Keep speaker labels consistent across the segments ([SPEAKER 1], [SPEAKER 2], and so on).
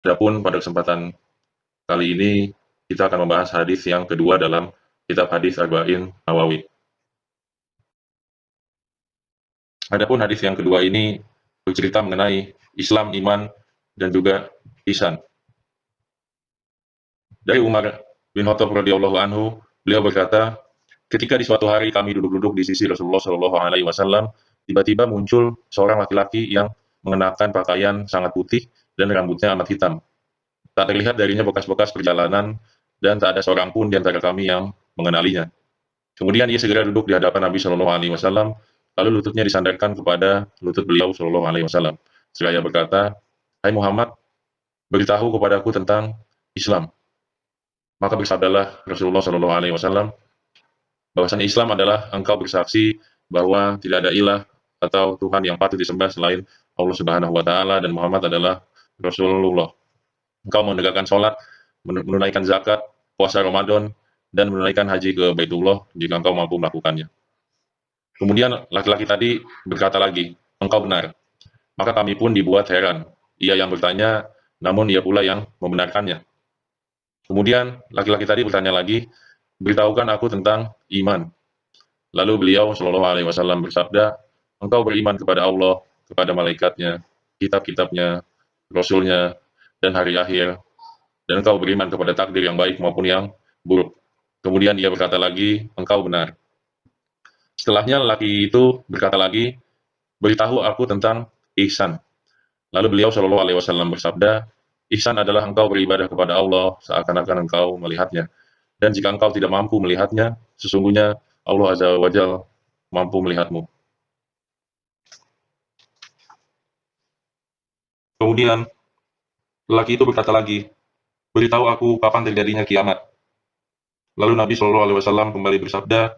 [SPEAKER 1] Adapun pada kesempatan kali ini kita akan membahas hadis yang kedua dalam kitab hadis Arba'in Nawawi. Adapun hadis yang kedua ini bercerita mengenai Islam, iman, dan juga ihsan. Dari Umar bin Khattab radhiyallahu anhu, beliau berkata, ketika di suatu hari kami duduk-duduk di sisi Rasulullah Shallallahu Alaihi Wasallam, tiba-tiba muncul seorang laki-laki yang mengenakan pakaian sangat putih dan rambutnya amat hitam. Tak terlihat darinya bekas-bekas perjalanan dan tak ada seorang pun di antara kami yang mengenalinya. Kemudian ia segera duduk di hadapan Nabi Shallallahu Alaihi Wasallam, lalu lututnya disandarkan kepada lutut beliau Shallallahu Alaihi Wasallam. Seraya berkata, Hai Muhammad, beritahu kepadaku tentang Islam. Maka bersabdalah Rasulullah Shallallahu Alaihi Wasallam, bahwasanya Islam adalah engkau bersaksi bahwa tidak ada ilah atau Tuhan yang patut disembah selain Allah Subhanahu wa taala dan Muhammad adalah Rasulullah. Engkau menegakkan sholat, menunaikan zakat, puasa Ramadan, dan menunaikan haji ke Baitullah jika engkau mampu melakukannya. Kemudian laki-laki tadi berkata lagi, engkau benar. Maka kami pun dibuat heran. Ia yang bertanya, namun ia pula yang membenarkannya. Kemudian laki-laki tadi bertanya lagi, beritahukan aku tentang iman. Lalu beliau Shallallahu Alaihi Wasallam bersabda, engkau beriman kepada Allah, kepada malaikatnya, kitab-kitabnya, rasulnya, dan hari akhir, dan engkau beriman kepada takdir yang baik maupun yang buruk. Kemudian ia berkata lagi, engkau benar. Setelahnya lelaki itu berkata lagi, beritahu aku tentang ihsan. Lalu beliau Shallallahu Alaihi Wasallam bersabda, ihsan adalah engkau beribadah kepada Allah seakan-akan engkau melihatnya. Dan jika engkau tidak mampu melihatnya, sesungguhnya Allah Azza wa Jalla mampu melihatmu. Kemudian lelaki itu berkata lagi, beritahu aku kapan terjadinya kiamat. Lalu Nabi Shallallahu Alaihi Wasallam kembali bersabda,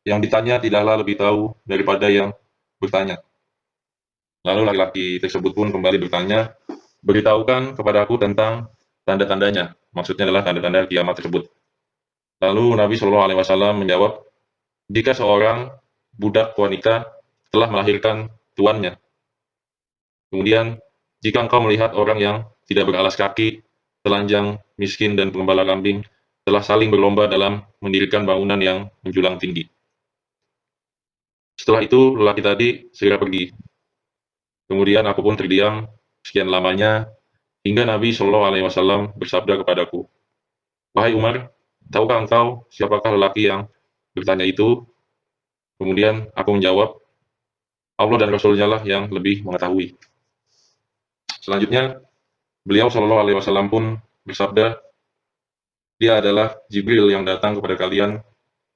[SPEAKER 1] yang ditanya tidaklah lebih tahu daripada yang bertanya. Lalu laki-laki tersebut pun kembali bertanya, beritahukan kepada aku tentang tanda-tandanya. Maksudnya adalah tanda-tanda kiamat tersebut. Lalu Nabi Shallallahu Alaihi Wasallam menjawab, jika seorang budak wanita telah melahirkan tuannya. Kemudian, jika engkau melihat orang yang tidak beralas kaki, telanjang, miskin, dan pengembala kambing telah saling berlomba dalam mendirikan bangunan yang menjulang tinggi. Setelah itu, lelaki tadi segera pergi. Kemudian aku pun terdiam sekian lamanya hingga Nabi Shallallahu Alaihi Wasallam bersabda kepadaku, wahai Umar, tahukah engkau siapakah lelaki yang bertanya itu? Kemudian aku menjawab, Allah dan Rasulnya lah yang lebih mengetahui. Selanjutnya, beliau Shallallahu Alaihi Wasallam pun bersabda, dia adalah Jibril yang datang kepada kalian,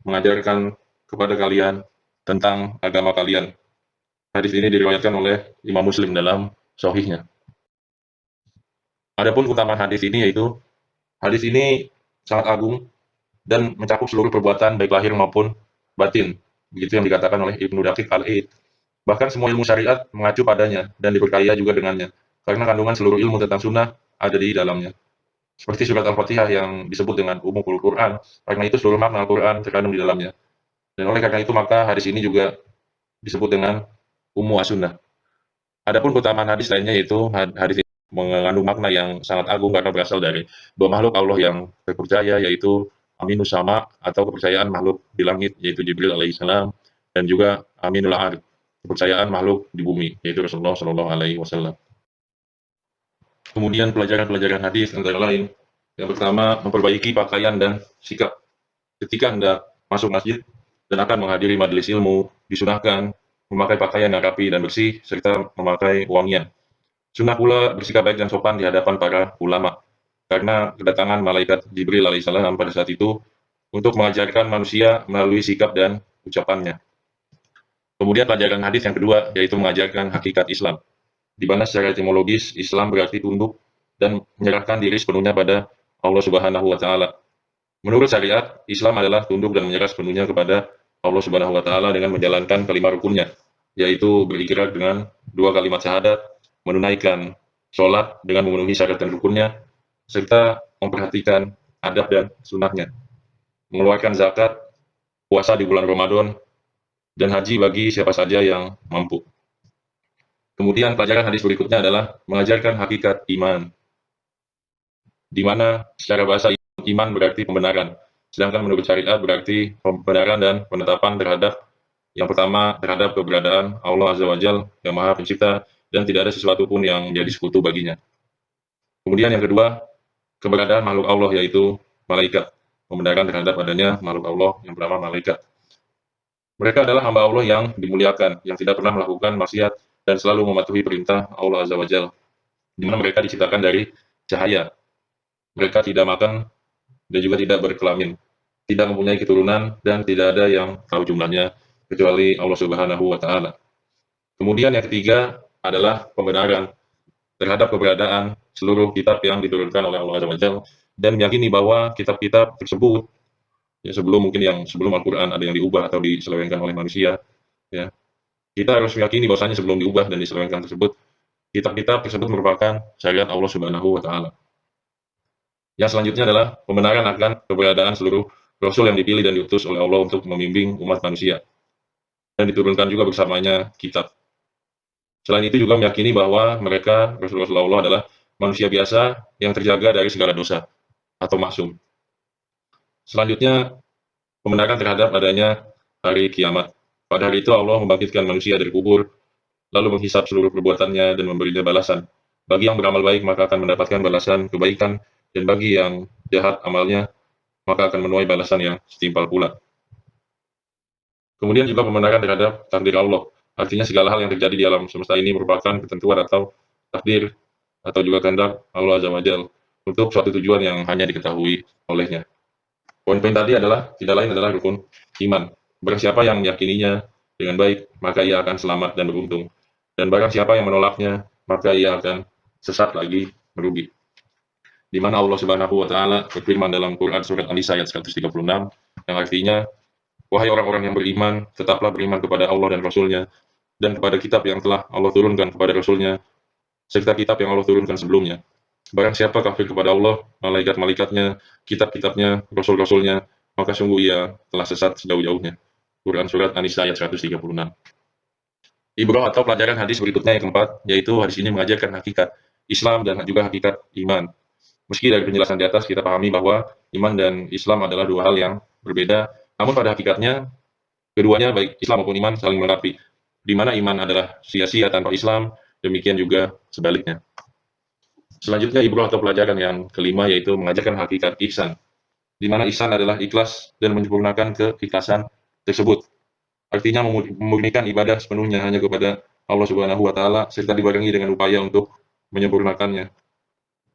[SPEAKER 1] mengajarkan kepada kalian tentang agama kalian. Hadis ini diriwayatkan oleh Imam Muslim dalam Sahihnya. Adapun keutamaan hadis ini yaitu, hadis ini sangat agung dan mencakup seluruh perbuatan baik lahir maupun batin. Begitu yang dikatakan oleh Ibnu Daqiq Al-Aid. Bahkan semua ilmu syariat mengacu padanya dan diperkaya juga dengannya. Karena kandungan seluruh ilmu tentang sunnah ada di dalamnya. Seperti surat Al-Fatihah yang disebut dengan Ummul Quran, karena itu seluruh makna Al-Quran terkandung di dalamnya. Dan oleh karena itu maka hadis ini juga disebut dengan Ummu As-Sunnah. Adapun keutamaan hadis lainnya yaitu hadis ini mengandung makna yang sangat agung karena berasal dari dua makhluk Allah yang terpercaya, yaitu Aminus Sama atau kepercayaan makhluk di langit yaitu Jibril alaihissalam, dan juga Aminul Ard, kepercayaan makhluk di bumi yaitu Rasulullah Shallallahu Alaihi Wasallam. Kemudian pelajaran-pelajaran hadis antara lain, yang pertama memperbaiki pakaian dan sikap. Ketika hendak masuk masjid dan akan menghadiri majelis ilmu, disunahkan memakai pakaian yang rapi dan bersih serta memakai wangian. Sunnah pula bersikap baik dan sopan di hadapan para ulama, karena kedatangan malaikat Jibril alaihissalam pada saat itu untuk mengajarkan manusia melalui sikap dan ucapannya. Kemudian pelajaran hadis yang kedua yaitu mengajarkan hakikat Islam, di mana secara etimologis Islam berarti tunduk dan menyerahkan diri sepenuhnya pada Allah Subhanahu wa taala. Menurut syariat, Islam adalah tunduk dan menyerah sepenuhnya kepada Allah Subhanahu wa taala dengan menjalankan kelima rukunnya, yaitu berikrar dengan dua kalimat syahadat, menunaikan sholat dengan memenuhi syarat dan rukunnya, serta memperhatikan adab dan sunnahnya, mengeluarkan zakat, puasa di bulan Ramadan, dan haji bagi siapa saja yang mampu. Kemudian pelajaran hadis berikutnya adalah mengajarkan hakikat iman. di mana secara bahasa iman berarti pembenaran, sedangkan menurut syariat berarti pembenaran dan penetapan terhadap yang pertama, terhadap keberadaan Allah Azza wa Jalla yang Maha Pencipta dan tidak ada sesuatu pun yang menjadi sekutu baginya. Kemudian yang kedua, keberadaan makhluk Allah yaitu malaikat, pembenaran terhadap adanya makhluk Allah yang bernama malaikat. Mereka adalah hamba Allah yang dimuliakan, yang tidak pernah melakukan maksiat dan selalu mematuhi perintah Allah Azza wa Jalla, di mana mereka diciptakan dari cahaya. Mereka tidak makan dan juga tidak berkelamin, tidak mempunyai keturunan dan tidak ada yang tahu jumlahnya kecuali Allah Subhanahu wa taala. Kemudian yang ketiga adalah pembenaran terhadap keberadaan seluruh kitab yang diturunkan oleh Allah Azza wa Jalla dan meyakini bahwa kitab-kitab tersebut ya sebelum Al-Qur'an ada yang diubah atau diselewengkan oleh manusia, ya. Kita harus meyakini bahwasanya sebelum diubah dan diselewengkan tersebut, kitab-kitab tersebut merupakan syariat Allah Subhanahu wa taala. Yang selanjutnya adalah pembenaran akan keberadaan seluruh rasul yang dipilih dan diutus oleh Allah untuk membimbing umat manusia dan diturunkan juga bersamanya kitab. Selain itu juga meyakini bahwa mereka Rasul-Rasul Allah adalah manusia biasa yang terjaga dari segala dosa atau maksum. Selanjutnya, pembenaran terhadap adanya hari kiamat. Pada hari itu Allah membangkitkan manusia dari kubur, lalu menghisap seluruh perbuatannya dan memberinya balasan. Bagi yang beramal baik maka akan mendapatkan balasan kebaikan, dan bagi yang jahat amalnya maka akan menuai balasan yang setimpal pula. Kemudian juga pembenaran terhadap takdir Allah. Artinya segala hal yang terjadi di alam semesta ini merupakan ketentuan atau takdir atau juga kehendak Allah Azza wa Jalla untuk suatu tujuan yang hanya diketahui olehnya. Poin-poin tadi adalah tidak lain adalah rukun iman. Barang siapa yang meyakininya dengan baik, maka ia akan selamat dan beruntung. Dan barang siapa yang menolaknya, maka ia akan sesat lagi merugi. Di mana Allah Subhanahu wa taala berfirman dalam Quran surat An-Nisa ayat 136 yang artinya, wahai orang-orang yang beriman, tetaplah beriman kepada Allah dan Rasul-Nya, dan kepada kitab yang telah Allah turunkan kepada Rasul-Nya, serta kitab yang Allah turunkan sebelumnya. Barang siapa kafir kepada Allah, malaikat-malaikatnya, kitab-kitabnya, Rasul-Rasulnya, maka sungguh ia telah sesat sejauh-jauhnya. Quran surat An-Nisa ayat 136. Ibrah atau pelajaran hadis berikutnya yang keempat, yaitu hadis ini mengajarkan hakikat Islam dan juga hakikat iman. Meski dari penjelasan di atas kita pahami bahwa iman dan Islam adalah dua hal yang berbeda, namun pada hakikatnya keduanya baik Islam maupun iman saling melengkapi, di mana iman adalah sia-sia tanpa Islam, demikian juga sebaliknya. Selanjutnya ibrah atau pelajaran yang kelima yaitu mengajarkan hakikat ihsan, di mana ihsan adalah ikhlas dan menyempurnakan keikhlasan tersebut. Artinya memurnikan ibadah sepenuhnya hanya kepada Allah Subhanahu wa taala serta dibarengi dengan upaya untuk menyempurnakannya.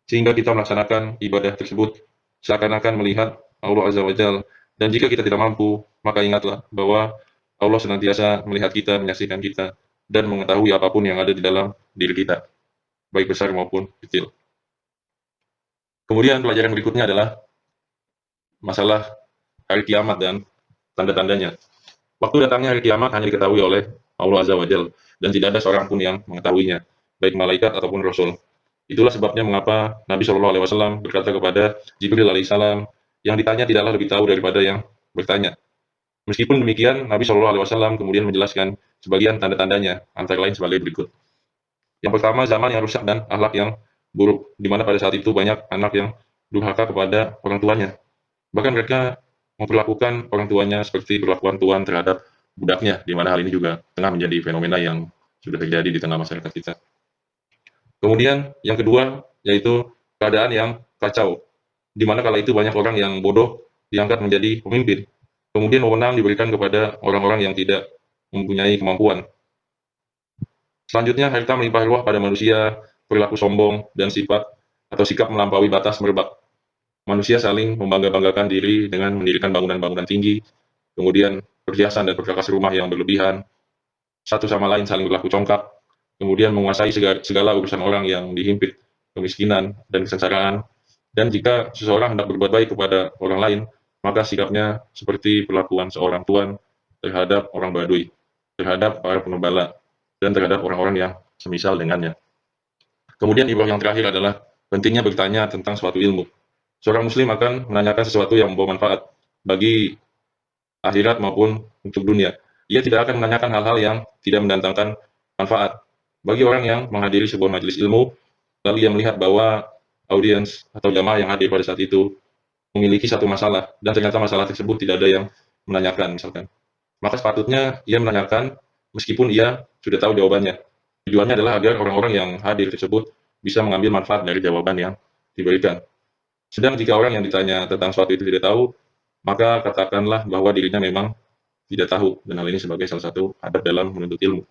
[SPEAKER 1] Sehingga kita melaksanakan ibadah tersebut seakan-akan melihat Allah Azza wa Jalla. Dan jika kita tidak mampu, maka ingatlah bahwa Allah senantiasa melihat kita, menyaksikan kita, dan mengetahui apapun yang ada di dalam diri kita, baik besar maupun kecil. Kemudian pelajaran berikutnya adalah masalah hari kiamat dan tanda-tandanya. Waktu datangnya hari kiamat hanya diketahui oleh Allah Azza wa Jalla, dan tidak ada seorang pun yang mengetahuinya, baik malaikat ataupun Rasul. Itulah sebabnya mengapa Nabi Shallallahu Alaihi Wasallam berkata kepada Jibril Alaihissalam, yang ditanya tidaklah lebih tahu daripada yang bertanya. Meskipun demikian, Nabi Shallallahu Alaihi Wasallam kemudian menjelaskan sebagian tanda-tandanya, antara lain sebagai berikut. Yang pertama, zaman yang rusak dan akhlak yang buruk, di mana pada saat itu banyak anak yang durhaka kepada orang tuanya. Bahkan mereka memperlakukan orang tuanya seperti perlakuan tuan terhadap budaknya, di mana hal ini juga tengah menjadi fenomena yang sudah terjadi di tengah masyarakat kita. Kemudian yang kedua yaitu keadaan yang kacau, di mana kala itu banyak orang yang bodoh diangkat menjadi pemimpin. Kemudian wewenang diberikan kepada orang-orang yang tidak mempunyai kemampuan. Selanjutnya harta melimpah ruah pada manusia, perilaku sombong dan sifat atau sikap melampaui batas merebak. Manusia saling membangga-banggakan diri dengan mendirikan bangunan-bangunan tinggi, kemudian perhiasan dan perkakas rumah yang berlebihan, satu sama lain saling berlaku congkak, kemudian menguasai segala urusan orang yang dihimpit kemiskinan dan kesengsaraan. Dan jika seseorang hendak berbuat baik kepada orang lain, maka sikapnya seperti perlakuan seorang tuan terhadap orang Baduy, terhadap para pengembala, dan terhadap orang-orang yang semisal dengannya. Kemudian ibrah yang terakhir adalah pentingnya bertanya tentang suatu ilmu. Seorang muslim akan menanyakan sesuatu yang membawa manfaat bagi akhirat maupun untuk dunia. Ia tidak akan menanyakan hal-hal yang tidak mendatangkan manfaat. Bagi orang yang menghadiri sebuah majelis ilmu, lalu ia melihat bahwa audiens atau jamaah yang hadir pada saat itu memiliki satu masalah dan ternyata masalah tersebut tidak ada yang menanyakan misalkan, maka sepatutnya ia menanyakan meskipun ia sudah tahu jawabannya. Tujuannya adalah agar orang-orang yang hadir tersebut bisa mengambil manfaat dari jawaban yang diberikan. Sedang jika orang yang ditanya tentang suatu itu tidak tahu, maka katakanlah bahwa dirinya memang tidak tahu, dan hal ini sebagai salah satu adab dalam menuntut ilmu.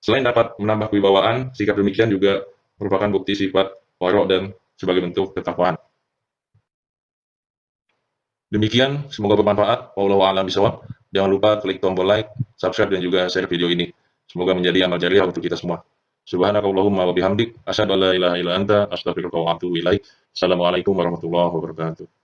[SPEAKER 1] Selain dapat menambah kewibawaan, sikap demikian juga merupakan bukti sifat waro' dan sebagai bentuk ketakwaan. Demikian, semoga bermanfaat. Wallahu a'lam bishawab. Jangan lupa klik tombol like, subscribe, dan juga share video ini. Semoga menjadi amal jariah untuk kita semua. Subhanakallahumma wa bihamdik, asyhadu an la ilaha illa anta, astaghfiruka wa atubu ilaik. Assalamualaikum warahmatullahi wabarakatuh.